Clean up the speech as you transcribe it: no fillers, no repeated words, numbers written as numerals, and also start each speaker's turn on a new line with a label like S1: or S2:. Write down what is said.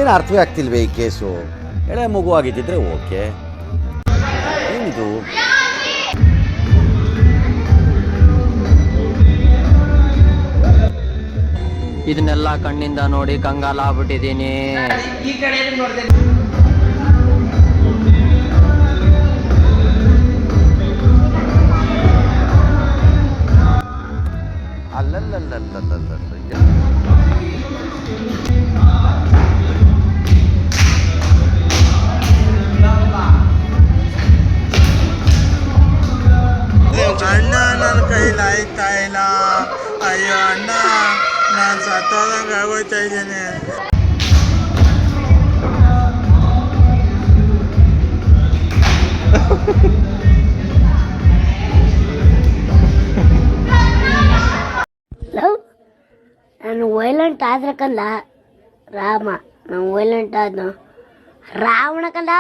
S1: ಏನು ಅರ್ಥವೇ ಆಗ್ತಿಲ್ವೇ ಈ ಕೇಸು? ಎಳೆ ಮಗು ಆಗಿದ್ದಿದ್ರೆ ಓಕೆ, ಏನಿದು?
S2: ಇದನ್ನೆಲ್ಲ ಕಣ್ಣಿಂದ ನೋಡಿ ಕಂಗಾಲ ಆಗ್ಬಿಟ್ಟಿದ್ದೀನಿ.
S3: ಅಣ್ಣ ನನ್ನ ಕೈಲಿ ಆಯ್ತಾ ಇಲ್ಲ. ಅಯ್ಯೋ ಅಣ್ಣ, ನಾನು ಸತ್ತೋದಂಗೆ ಆಗೋಯ್ತಾ ಇದ್ದೀನಿ.
S4: ನಾನು ವೈಲೆಂಟ್ ಆದ್ರೆ ಕಂದ ರಾಮ, ನಾನು ವೈಲೆಂಟ್ ಆದ್ನು ರಾವಣ ಕಂದ.